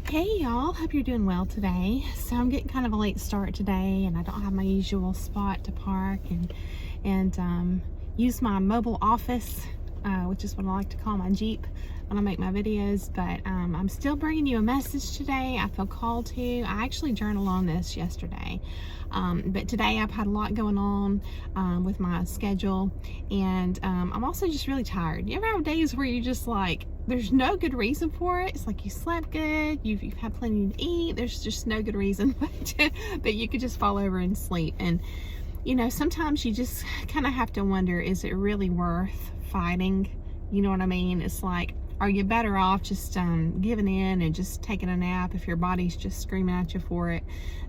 Hey y'all, hope you're doing well today. So I'm getting kind of a late start today, and I don't have my usual spot to park and use my mobile office, which is what I like to call my Jeep when I make my videos. But I'm still bringing you a message today. I feel called to. I actually journaled on this yesterday, but today I've had a lot going on with my schedule, and I'm also just really tired. You ever have days where you just like, there's no good reason for it? It's like you slept good, you've had plenty to eat, there's just no good reason but you could just fall over and sleep. And you know, sometimes you just kind of have to wonder, is it really worth fighting? You know what I mean? It's like, are you better off just giving in and just taking a nap if your body's just screaming at you for it?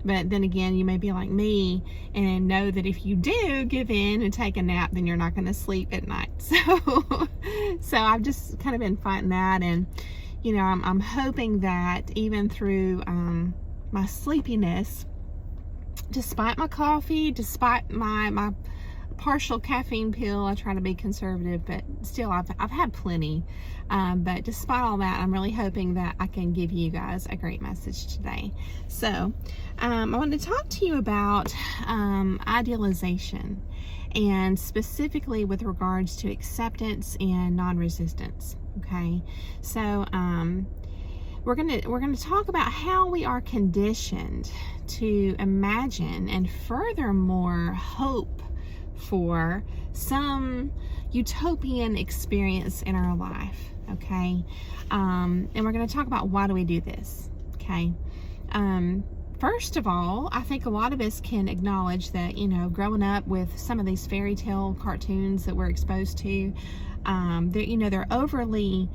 But then again, you may be like me and know that if you do give in and take a nap, then you're not going to sleep at night. So I've just kind of been fighting that, and you know, I'm hoping that even through my sleepiness, despite my coffee, despite my partial caffeine pill, I try to be conservative, but still I've had plenty. But despite all that, I'm really hoping that I can give you guys a great message today. So I want to talk to you about idealization, and specifically with regards to acceptance and non-resistance. Okay, so we're gonna talk about how we are conditioned to imagine and furthermore hope for some utopian experience in our life. Okay, and we're going to talk about why do we do this. Okay, first of all, I think a lot of us can acknowledge that, you know, growing up with some of these fairy tale cartoons that we're exposed to, they're overly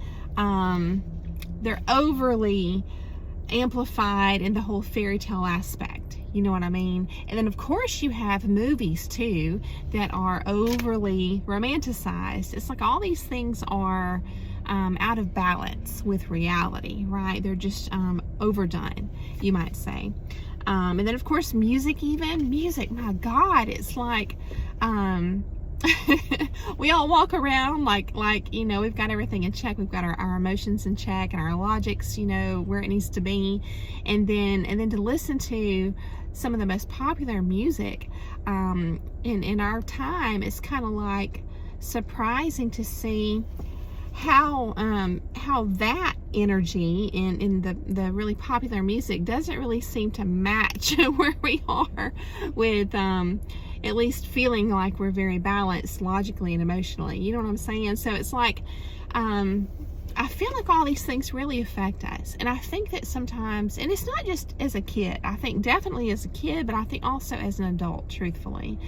amplified in the whole fairy tale aspect. You know what I mean? And then of course you have movies too that are overly romanticized. It's like all these things are out of balance with reality, right? They're just overdone, you might say. And then of course music, my God, it's like we all walk around like you know, we've got everything in check. We've got our emotions in check and our logics, you know, where it needs to be. And then to listen to some of the most popular music in our time, it's kind of like surprising to see how that energy in the really popular music doesn't really seem to match where we are with at least feeling like we're very balanced logically and emotionally. You know what I'm saying? So it's like I feel like all these things really affect us. And I think that sometimes, and it's not just as a kid, I think definitely as a kid, but I think also as an adult, truthfully,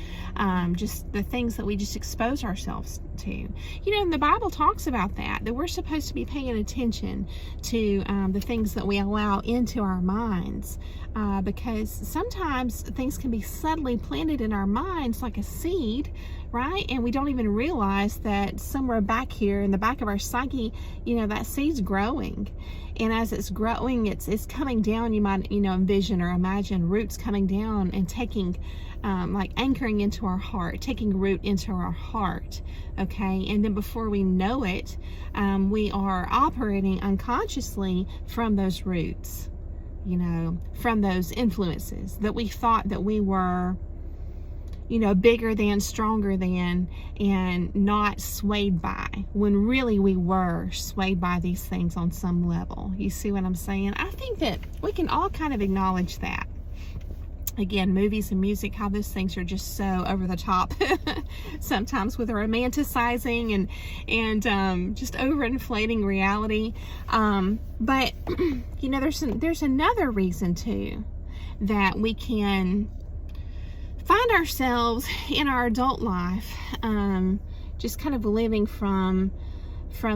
just the things that we just expose ourselves to. You know, and the Bible talks about that we're supposed to be paying attention to the things that we allow into our minds, because sometimes things can be subtly planted in our minds like a seed, right? And we don't even realize that somewhere back here in the back of our psyche, you know, that seed's growing. And as it's growing, it's coming down. You might, you know, envision or imagine roots coming down and taking, like anchoring into our heart, taking root into our heart. Okay. And then before we know it, we are operating unconsciously from those roots, you know, from those influences that we thought that we were, you know, bigger than, stronger than, and not swayed by, when really we were swayed by these things on some level. You see what I'm saying? I think that we can all kind of acknowledge that. Again, movies and music, how those things are just so over the top sometimes with the romanticizing and just overinflating reality. But you know, there's another reason too that we can find ourselves in our adult life just kind of living from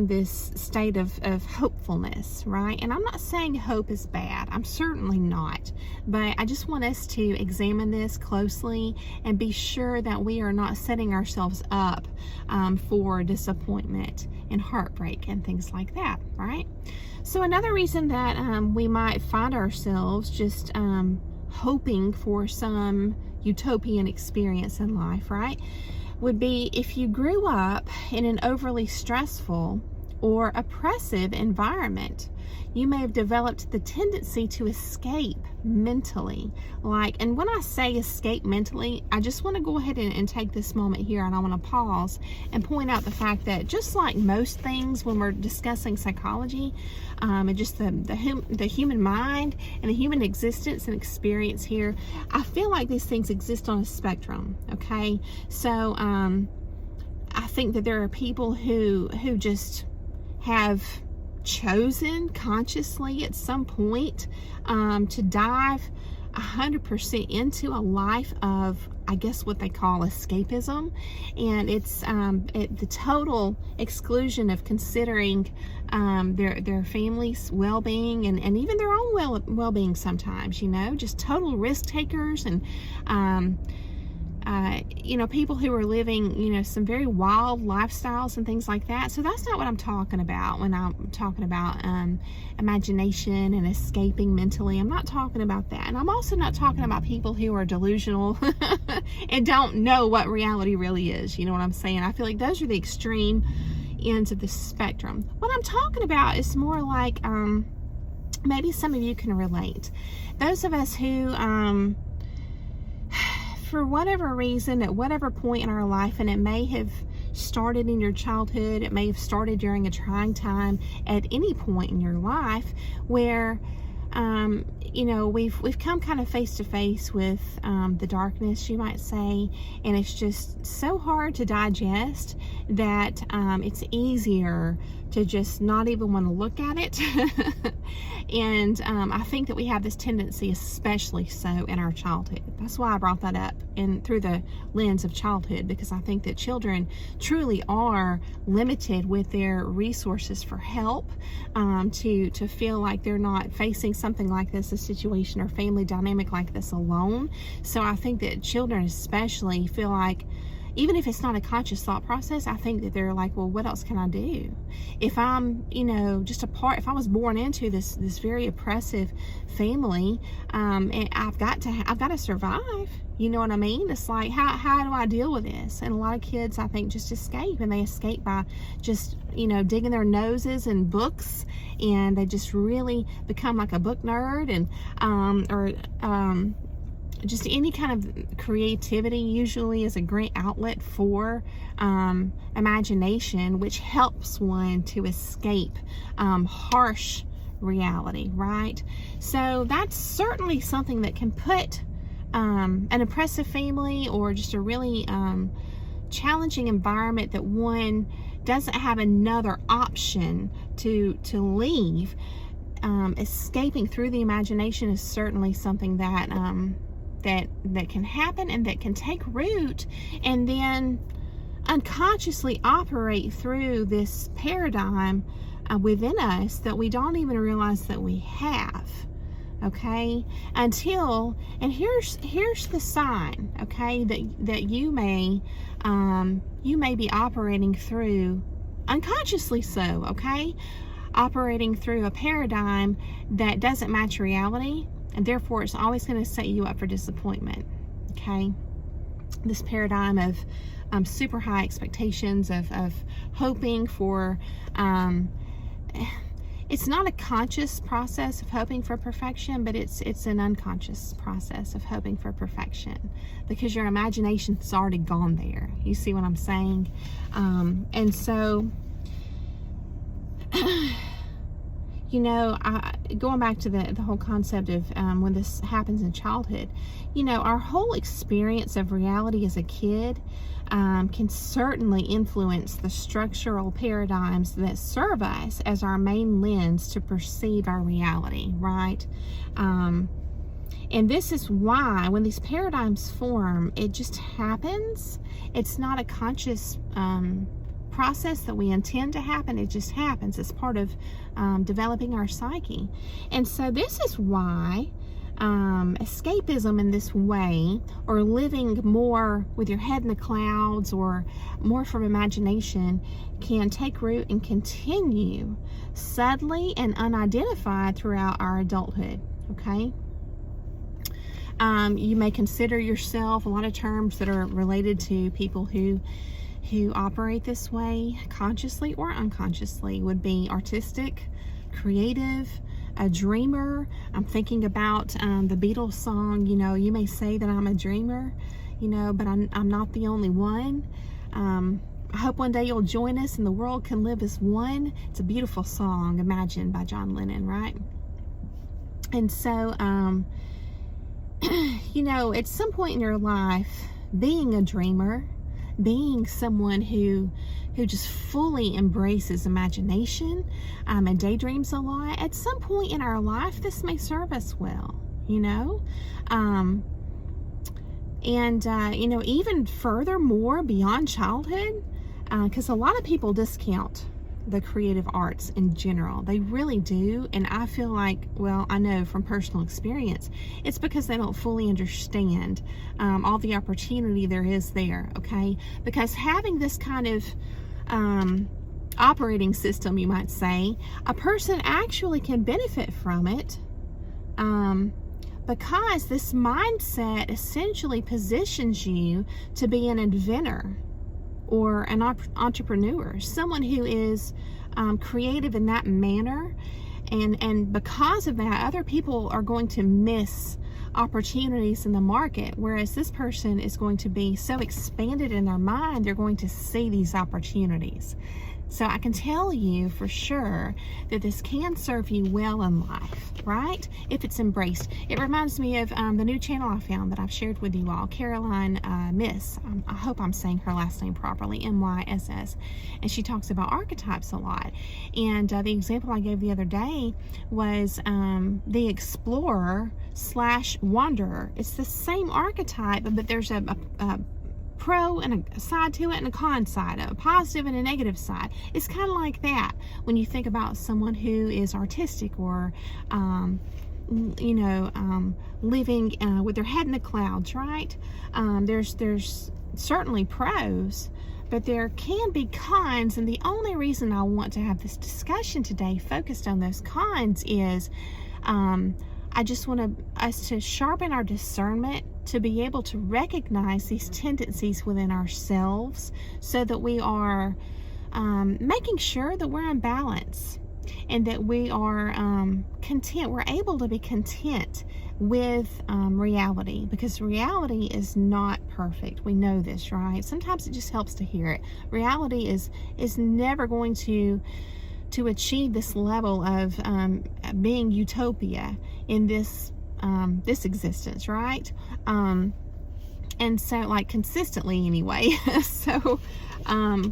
this state of hopefulness, right? And I'm not saying hope is bad. I'm certainly not. But I just want us to examine this closely and be sure that we are not setting ourselves up for disappointment and heartbreak and things like that, right? So another reason that we might find ourselves just hoping for some utopian experience in life, right, would be if you grew up in an overly stressful or oppressive environment. you may have developed the tendency to escape mentally. And when I say escape mentally, I just want to go ahead and take this moment here, and I want to pause and point out the fact that just like most things when we're discussing psychology, and just the human mind and the human existence and experience here, I feel like these things exist on a spectrum, okay? So I think that there are people who just have chosen consciously at some point to dive 100% into a life of, I guess, what they call escapism, and it's the total exclusion of considering their family's well-being and even their own well-being sometimes, just total risk takers, and people who are living, some very wild lifestyles and things like that. So that's not what I'm talking about when I'm talking about imagination and escaping mentally. I'm not talking about that. And I'm also not talking about people who are delusional and don't know what reality really is. You know what I'm saying? I feel like those are the extreme ends of the spectrum. What I'm talking about is more like, maybe some of you can relate. Those of us who, for whatever reason, at whatever point in our life, and it may have started in your childhood, it may have started during a trying time at any point in your life, where we've come kind of face to face with the darkness, you might say, and it's just so hard to digest that it's easier to just not even want to look at it. And I think that we have this tendency, especially so in our childhood. That's why I brought that up through the lens of childhood, because I think that children truly are limited with their resources for help, to feel like they're not facing something like this, a situation or family dynamic like this alone. So I think that children especially feel like, even if it's not a conscious thought process, I think that they're like, well, what else can I do? If I'm, if I was born into this very oppressive family, and I've got to survive. You know what I mean? It's like, how do I deal with this? And a lot of kids, I think, just escape, and they escape by just, digging their noses in books, and they just really become like a book nerd, and, just any kind of creativity usually is a great outlet for imagination, which helps one to escape harsh reality, right? So that's certainly something that can put an oppressive family, or just a really challenging environment that one doesn't have another option to leave. Escaping through the imagination is certainly something that that can happen, and that can take root, and then unconsciously operate through this paradigm within us that we don't even realize that we have. Okay, and here's the sign, okay, that you may be operating through, unconsciously so, okay, operating through a paradigm that doesn't match reality, and therefore it's always going to set you up for disappointment. Okay, this paradigm of super high expectations, of hoping for, it's not a conscious process of hoping for perfection, but it's an unconscious process of hoping for perfection, because your imagination's already gone there. You see what I'm saying? And so going back to the whole concept of when this happens in childhood, our whole experience of reality as a kid can certainly influence the structural paradigms that serve us as our main lens to perceive our reality, right? And this is why when these paradigms form, it just happens. It's not a conscious process that we intend to happen. It just happens. It's part of developing our psyche. And so this is why escapism in this way, or living more with your head in the clouds, or more from imagination, can take root and continue subtly and unidentified throughout our adulthood. Okay, you may consider yourself, a lot of terms that are related to people who operate this way, consciously or unconsciously, would be artistic, creative, a dreamer. I'm thinking about the Beatles song, you may say that I'm a dreamer, but I'm not the only one. I hope one day you'll join us and the world can live as one. It's a beautiful song, Imagine, by John Lennon, right? And so, at some point in your life, being a dreamer, being someone who just fully embraces imagination and daydreams a lot, at some point in our life, this may serve us well, even furthermore beyond childhood, because a lot of people discount the creative arts in general. They really do. And I feel like, well, I know from personal experience, it's because they don't fully understand all the opportunity there is there, okay? Because having this kind of operating system, you might say, a person actually can benefit from it because this mindset essentially positions you to be an inventor or an entrepreneur, someone who is creative in that manner, and because of that, other people are going to miss opportunities in the market, whereas this person is going to be so expanded in their mind, they're going to see these opportunities. So I can tell you for sure that this can serve you well in life, right? If it's embraced. It reminds me of the new channel I found that I've shared with you all, Caroline Miss. I hope I'm saying her last name properly, M-Y-S-S. And she talks about archetypes a lot. And the example I gave the other day was the explorer / wanderer. It's the same archetype, but there's a pro and a side to it and a con side, a positive and a negative side. It's kind of like that when you think about someone who is artistic or living with their head in the clouds, right? There's certainly pros, but there can be cons, and the only reason I want to have this discussion today focused on those cons is I just want us to sharpen our discernment to be able to recognize these tendencies within ourselves so that we are making sure that we're in balance and that we are content. We're able to be content with reality, because reality is not perfect. We know this, right? Sometimes it just helps to hear it. Reality is never going to achieve this level of being utopia in this existence, right? And so, like, consistently anyway. So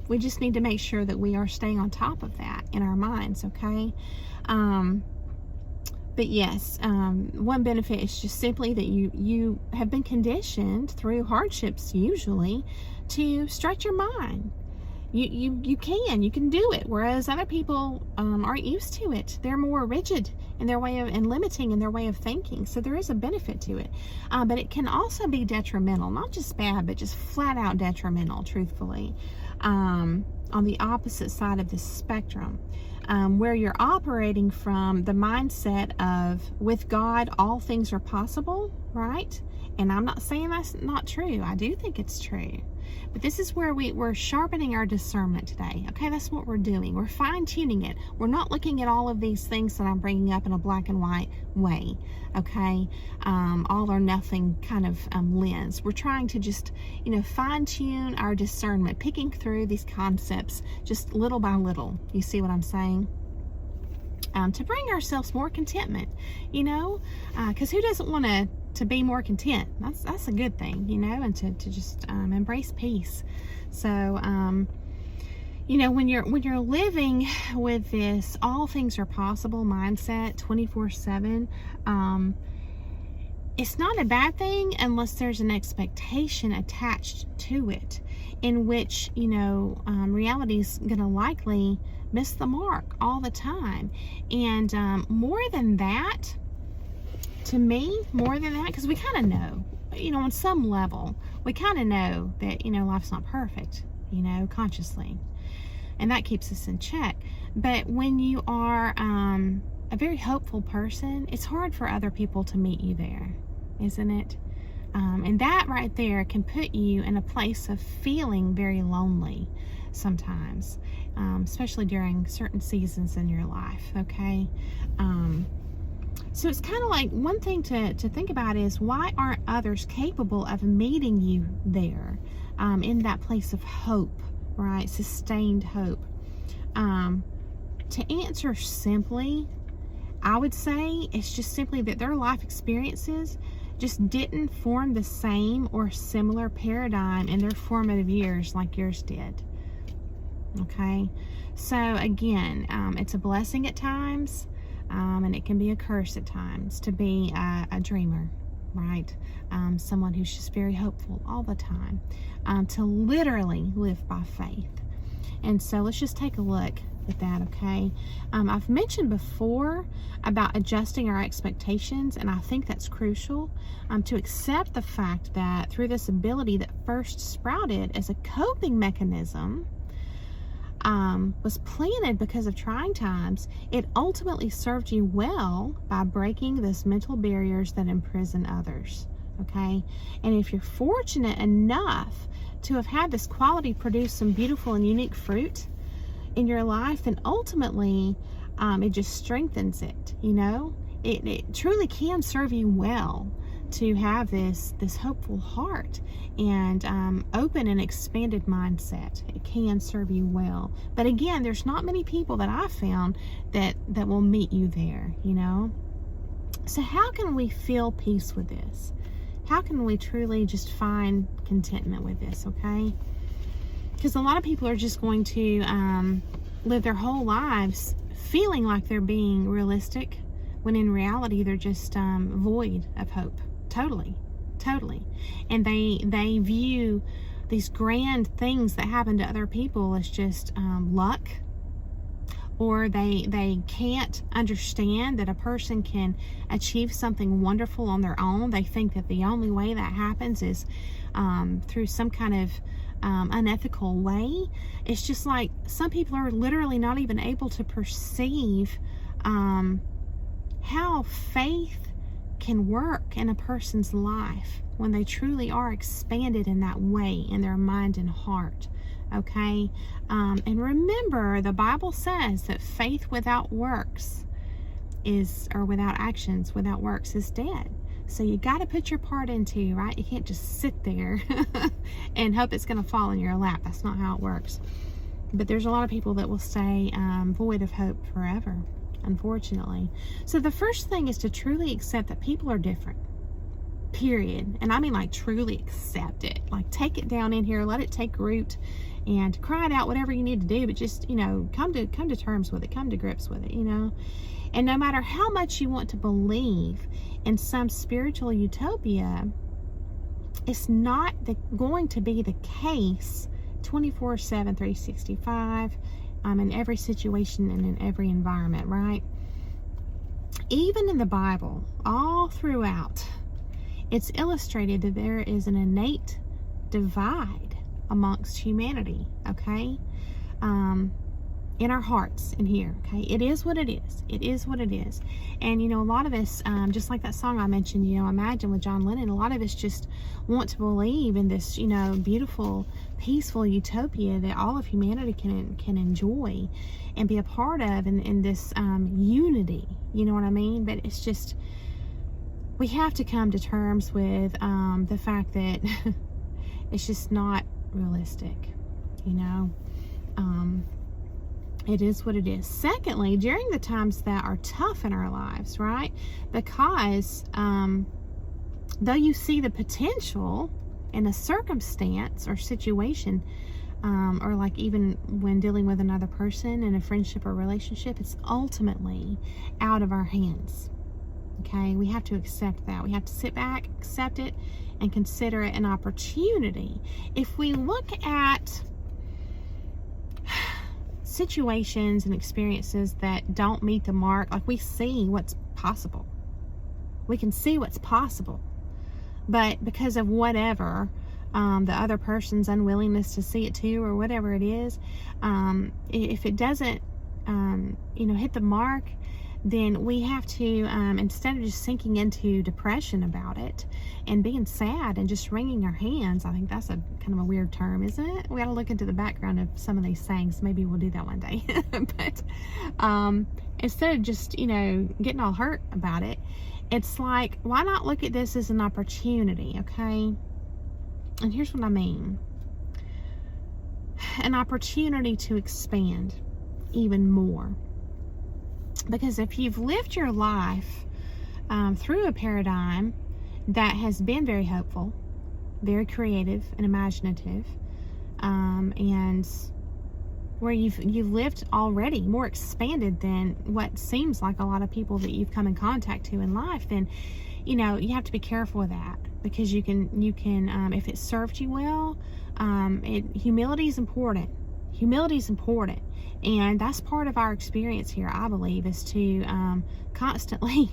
we just need to make sure that we are staying on top of that in our minds, okay? But yes, one benefit is just simply that you have been conditioned through hardships usually to stretch your mind. You can do it, whereas other people aren't used to it. They're more rigid in their way of, and limiting in their way of thinking. So there is a benefit to it, but it can also be detrimental, not just bad, but just flat out detrimental, truthfully, on the opposite side of the spectrum, where you're operating from the mindset of, with God, all things are possible, right? And I'm not saying that's not true. I do think it's true. But this is where we're sharpening our discernment today. Okay, that's what we're doing. We're fine-tuning it. We're not looking at all of these things that I'm bringing up in a black and white way. Okay, all or nothing kind of lens. We're trying to just, fine-tune our discernment, picking through these concepts just little by little. You see what I'm saying? To bring ourselves more contentment, because who doesn't want to be more content? That's a good thing, and to just embrace peace. So when you're living with this all things are possible mindset 24/7, it's not a bad thing unless there's an expectation attached to it, in which reality's gonna likely miss the mark all the time. And more than that, because we kind of know, on some level, we kind of know that, life's not perfect, consciously. And that keeps us in check. But when you are a very hopeful person, it's hard for other people to meet you there, isn't it? And that right there can put you in a place of feeling very lonely. sometimes, especially during certain seasons in your life, okay? So it's kind of like one thing to think about is, why aren't others capable of meeting you there, in that place of hope, right? Sustained hope. To answer simply, I would say it's just simply that their life experiences just didn't form the same or similar paradigm in their formative years like yours did. Okay? So again, it's a blessing at times, and it can be a curse at times to be a dreamer, right? Someone who's just very hopeful all the time, to literally live by faith. And so let's just take a look at that, okay? I've mentioned before about adjusting our expectations, and I think that's crucial, to accept the fact that through this ability that first sprouted as a coping mechanism, was planted because of trying times, it ultimately served you well by breaking those mental barriers that imprison others, okay? And if you're fortunate enough to have had this quality produce some beautiful and unique fruit in your life, then ultimately it just strengthens it. You know, it truly can serve you well to have this hopeful heart and open and expanded mindset. It can serve you well. But again, there's not many people that I've found that will meet you there, you know. So how can we feel peace with this? How can we truly just find contentment with this, okay? Because a lot of people are just going to live their whole lives feeling like they're being realistic, when in reality they're just void of hope. Totally. And they view these grand things that happen to other people as just luck, or they can't understand that a person can achieve something wonderful on their own. They think that the only way that happens is through some kind of unethical way. It's just like some people are literally not even able to perceive how faith can work in a person's life when they truly are expanded in that way in their mind and heart. Okay? And remember, the Bible says that faith without works without actions, without works, is dead. So you got to put your part into, right? You can't just sit there and hope it's going to fall in your lap. That's not how it works. But there's a lot of people that will stay void of hope forever, unfortunately. So the first thing is to truly accept that people are different. Period. And I mean, like, truly accept it. Like, take it down in here, let it take root, and cry it out, whatever you need to do. But just, you know, come to terms with it, come to grips with it, you know. And no matter how much you want to believe in some spiritual utopia, it's not going to be the case 24/7, 365, in every situation and in every environment, right? Even in the Bible, all throughout, it's illustrated that there is an innate divide amongst humanity, okay? In our hearts in here, okay? It is what it is. It is what it is. And, you know, a lot of us, just like that song I mentioned, you know, Imagine with John Lennon, a lot of us just want to believe in this, you know, beautiful, peaceful utopia that all of humanity can enjoy and be a part of, in this unity, you know what I mean? But it's just, we have to come to terms with the fact that it's just not realistic, you know? It is what it is. Secondly, during the times that are tough in our lives, right? Because though you see the potential in a circumstance or situation, or like even when dealing with another person in a friendship or relationship, it's ultimately out of our hands. Okay? We have to accept that. We have to sit back, accept it, and consider it an opportunity. If we look at situations and experiences that don't meet the mark, like, we see what's possible. We can see what's possible. But because of whatever, the other person's unwillingness to see it too, or whatever it is, if it doesn't, you know, hit the mark, then we have to, instead of just sinking into depression about it and being sad and just wringing our hands, I think that's a kind of a weird term, isn't it? We got to look into the background of some of these things. Maybe we'll do that one day. But instead of just, getting all hurt about it, it's like, why not look at this as an opportunity, okay? And here's what I mean. An opportunity to expand even more. Because if you've lived your life through a paradigm that has been very hopeful, very creative and imaginative, and where you've lived already more expanded than what seems like a lot of people that you've come in contact to in life, then you have to be careful with that, because you can if it served you well, humility is important. Humility is important, and that's part of our experience here, I believe, is to constantly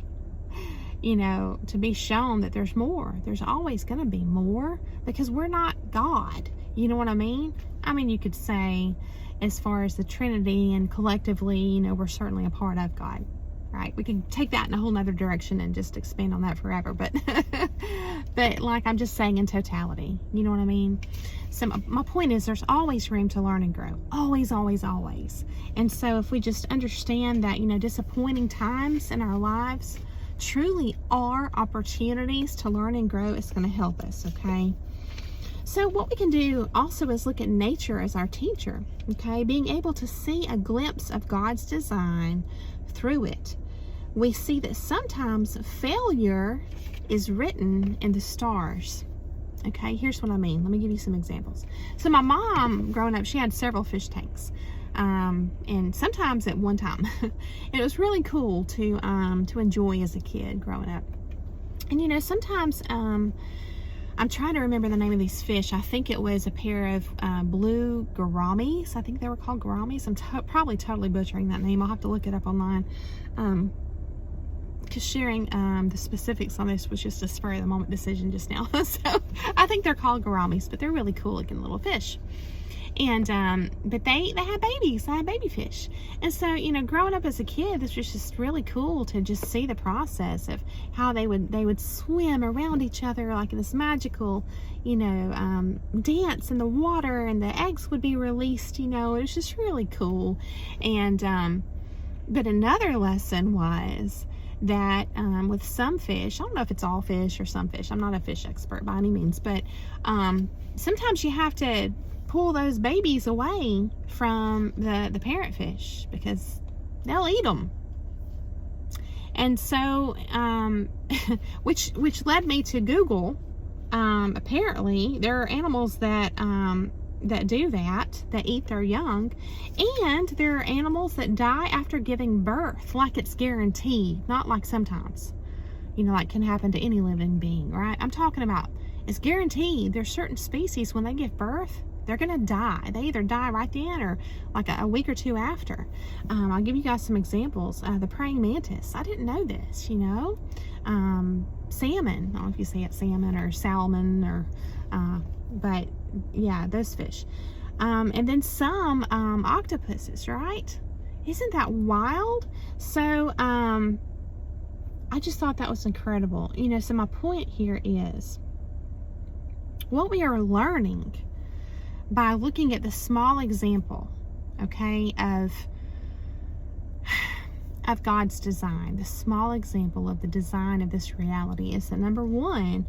to be shown that there's more. There's always going to be more, because we're not God. You know what I mean? You could say, as far as the Trinity and collectively, we're certainly a part of God, right? We could take that in a whole nother direction and just expand on that forever, but but like I'm just saying, in totality, you know what I mean? So my point is, there's always room to learn and grow. Always, always, always. And so if we just understand that, disappointing times in our lives truly are opportunities to learn and grow, it's going to help us, okay? So what we can do also is look at nature as our teacher, okay? Being able to see a glimpse of God's design through it. We see that sometimes failure is written in the stars. Okay, here's what I mean. Let me give you some examples. So my mom, growing up, she had several fish tanks, and sometimes at one time. And it was really cool to enjoy as a kid growing up. And sometimes I'm trying to remember the name of these fish. I think it was a pair of blue gouramis. I think they were called gouramis. I'm probably totally butchering that name. I'll have to look it up online. Because sharing the specifics on this was just a spur of the moment decision just now. So I think they're called gouramis, but they're really cool looking little fish. And but they had babies. They had baby fish. And so growing up as a kid, this was just really cool to just see the process of how they would swim around each other like in this magical dance in the water, and the eggs would be released. It was just really cool. And but another lesson was that with some fish, I don't know if it's all fish or some fish, I'm not a fish expert by any means, but sometimes you have to pull those babies away from the parent fish, because they'll eat them. And so which led me to Google. Apparently there are animals that do that eat their young, and there are animals that die after giving birth, like it's guaranteed, not like sometimes like can happen to any living being, right? I'm talking about it's guaranteed. There's certain species, when they give birth, they're gonna die. They either die right then or like a week or two after. I'll give you guys some examples. The praying mantis, I didn't know this. Salmon, I don't know if you say it salmon or salmon, or but yeah, those fish. And then some octopuses, right? Isn't that wild? So I just thought that was incredible. So my point here is, what we are learning by looking at the small example, okay, of God's design, the small example of the design of this reality, is that number one,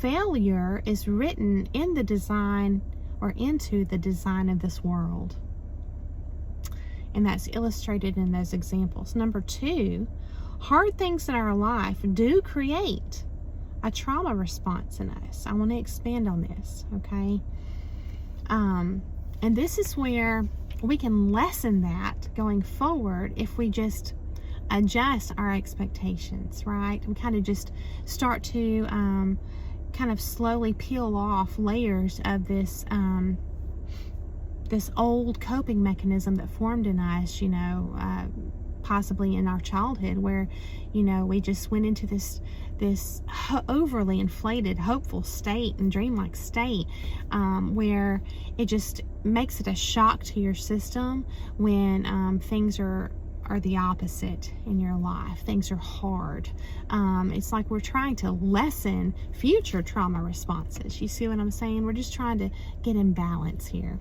failure is written in the design, or into the design of this world. And that's illustrated in those examples. Number two, hard things in our life do create a trauma response in us. I want to expand on this, okay? And this is where we can lessen that going forward if we just adjust our expectations, right? We kind of just start to kind of slowly peel off layers of this this old coping mechanism that formed in us, possibly in our childhood, where we just went into this overly inflated hopeful state and dreamlike state, where it just makes it a shock to your system when things are are the opposite in your life. Things are hard. It's like we're trying to lessen future trauma responses. You see what I'm saying? We're just trying to get in balance here.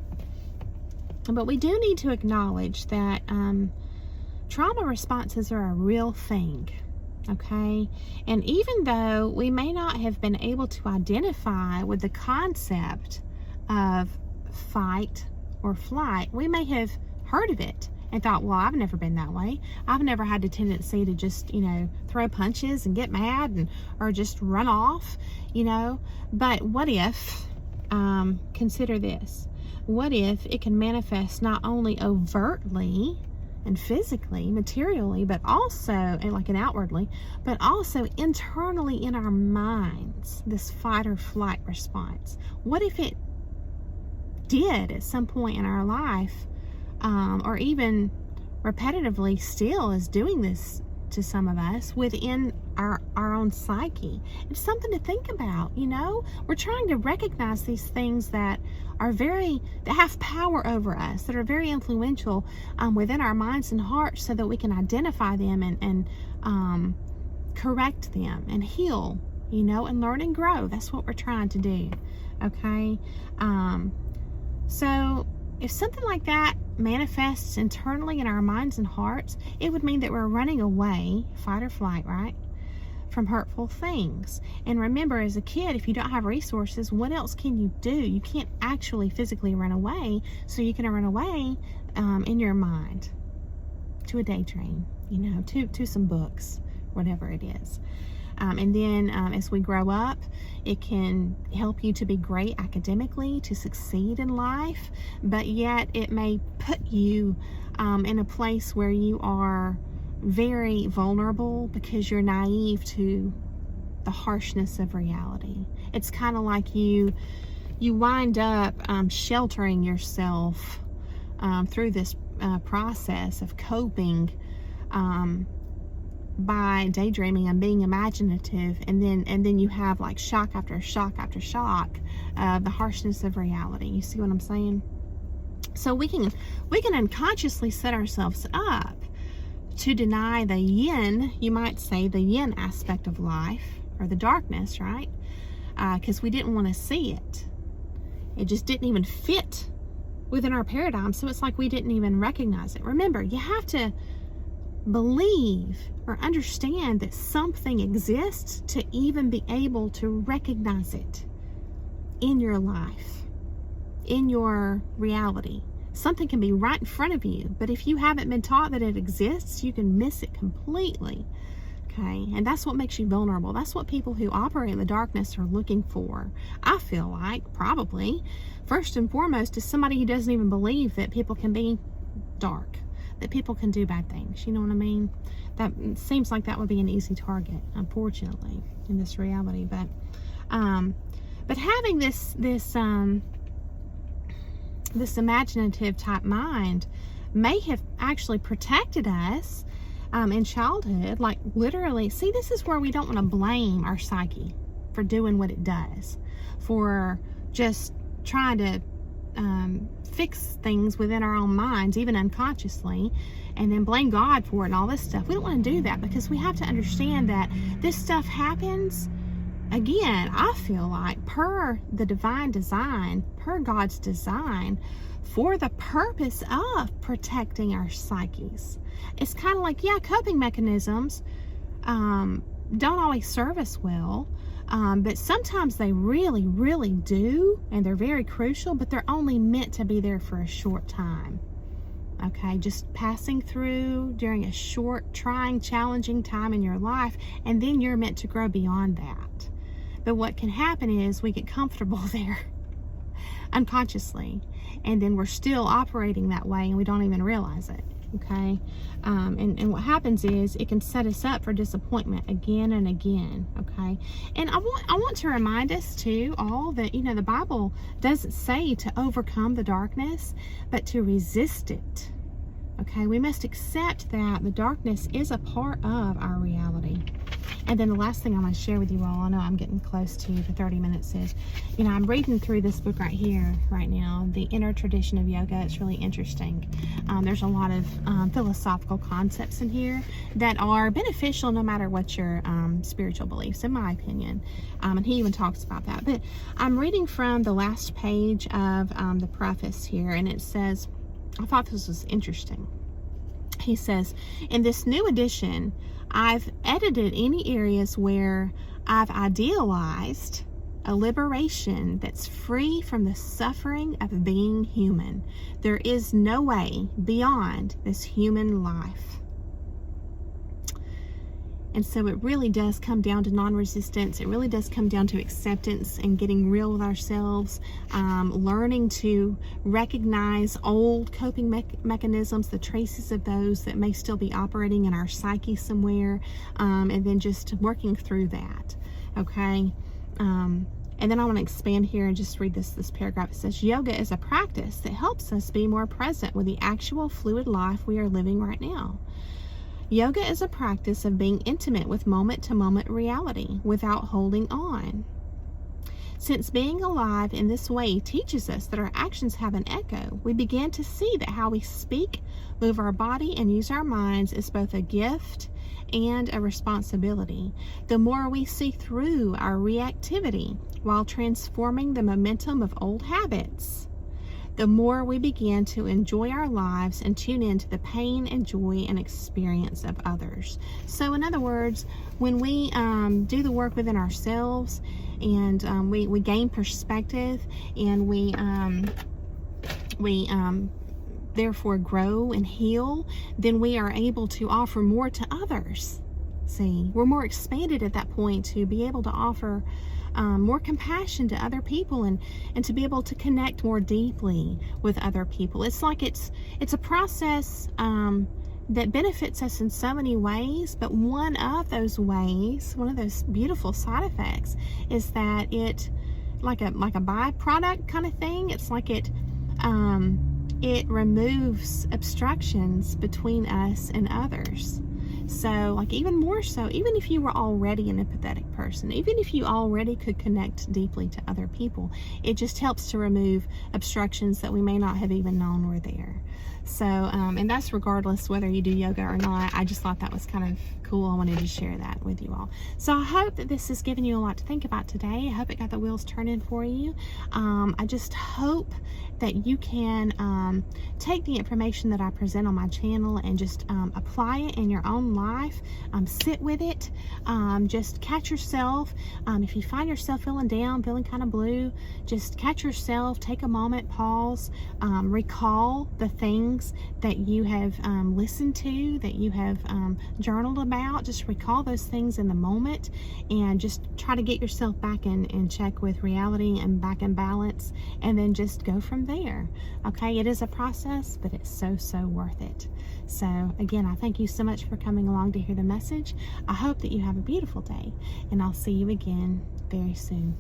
But we do need to acknowledge that trauma responses are a real thing. Okay? And even though we may not have been able to identify with the concept of fight or flight, we may have heard of it and thought, well, I've never been that way. I've never had the tendency to just, throw punches and get mad or just run off, But what if, consider this, what if it can manifest not only overtly and physically, materially, but also, and outwardly, but also internally in our minds, this fight or flight response? What if it did at some point in our life, or even repetitively still is doing this to some of us within our own psyche? It's something to think about. We're trying to recognize these things that have power over us, that are very influential within our minds and hearts, so that we can identify them and correct them and heal, and learn and grow. That's what we're trying to do. Okay. So if something like that manifests internally in our minds and hearts, it would mean that we're running away, fight or flight, right, from hurtful things. And remember, as a kid, if you don't have resources, what else can you do? You can't actually physically run away, so you can run away in your mind to a daydream, to some books, whatever it is. And then as we grow up, it can help you to be great academically, to succeed in life, but yet it may put you in a place where you are very vulnerable because you're naive to the harshness of reality. It's kind of like you wind up sheltering yourself through this process of coping by daydreaming and being imaginative, and then you have like shock after shock after shock of the harshness of reality. You see what I'm saying? So we can unconsciously set ourselves up to deny the yin, you might say, the yin aspect of life, or the darkness, right? Because we didn't want to see it. It just didn't even fit within our paradigm, so it's like we didn't even recognize it. Remember, you have to believe or understand that something exists to even be able to recognize it in your life, in your reality. Something can be right in front of you, but if you haven't been taught that it exists, you can miss it completely. Okay, and that's what makes you vulnerable. That's what people who operate in the darkness are looking for. I feel like probably first and foremost is somebody who doesn't even believe that people can be dark, that people can do bad things. You know what I mean? That seems like that would be an easy target, unfortunately, in this reality. But having this imaginative type mind may have actually protected us in childhood. Like literally, see, this is where we don't want to blame our psyche for doing what it does, for just trying to fix things within our own minds, even unconsciously, and then blame God for it and all this stuff. We don't want to do that, because we have to understand that this stuff happens, again, I feel like, per the divine design, per God's design, for the purpose of protecting our psyches. It's kind of like, yeah, coping mechanisms don't always serve us well, but sometimes they really, really do, and they're very crucial, but they're only meant to be there for a short time. Okay, just passing through during a short, trying, challenging time in your life, and then you're meant to grow beyond that. But what can happen is we get comfortable there unconsciously, and then we're still operating that way and we don't even realize it. Okay, and what happens is it can set us up for disappointment again and again. Okay, and I want to remind us too all that, the Bible doesn't say to overcome the darkness, but to resist it. Okay, we must accept that the darkness is a part of our reality. And then the last thing I want to share with you all, I know I'm getting close to the 30 minutes, is, I'm reading through this book right here, right now, The Inner Tradition of Yoga. It's really interesting. There's a lot of philosophical concepts in here that are beneficial no matter what your spiritual beliefs, in my opinion. And he even talks about that. But I'm reading from the last page of the preface here, and it says, I thought this was interesting. He says, in this new edition, I've edited any areas where I've idealized a liberation that's free from the suffering of being human. There is no way beyond this human life. And so it really does come down to non-resistance. It really does come down to acceptance and getting real with ourselves, learning to recognize old coping mechanisms, the traces of those that may still be operating in our psyche somewhere, and then just working through that, okay? And then I want to expand here and just read this paragraph. It says, yoga is a practice that helps us be more present with the actual fluid life we are living right now. Yoga is a practice of being intimate with moment-to-moment reality without holding on. Since being alive in this way teaches us that our actions have an echo, we begin to see that how we speak, move our body, and use our minds is both a gift and a responsibility. The more we see through our reactivity while transforming the momentum of old habits, the more we begin to enjoy our lives and tune into the pain and joy and experience of others. So in other words, when we do the work within ourselves, and we gain perspective, and we therefore grow and heal, then we are able to offer more to others. See, we're more expanded at that point to be able to offer more compassion to other people, and to be able to connect more deeply with other people. It's like it's a process that benefits us in so many ways, but one of those ways, one of those beautiful side effects, is that it, like a byproduct kind of thing, it's like it removes obstructions between us and others. So, like, even more so, even if you were already an empathetic person, even if you already could connect deeply to other people, it just helps to remove obstructions that we may not have even known were there. So, and that's regardless whether you do yoga or not. I just thought that was kind of cool. I wanted to share that with you all. So I hope that this has given you a lot to think about today. I hope it got the wheels turning for you. I just hope that you can take the information that I present on my channel and just apply it in your own life. Sit with it. Just catch yourself. If you find yourself feeling down, feeling kind of blue, just catch yourself, take a moment, pause, recall the things that you have listened to, that you have journaled about. Just recall those things in the moment, and just try to get yourself back in check with reality and back in balance, and then just go from there. Okay, it is a process, but it's so worth it. So again, I thank you so much for coming along to hear the message. I hope that you have a beautiful day, and I'll see you again very soon.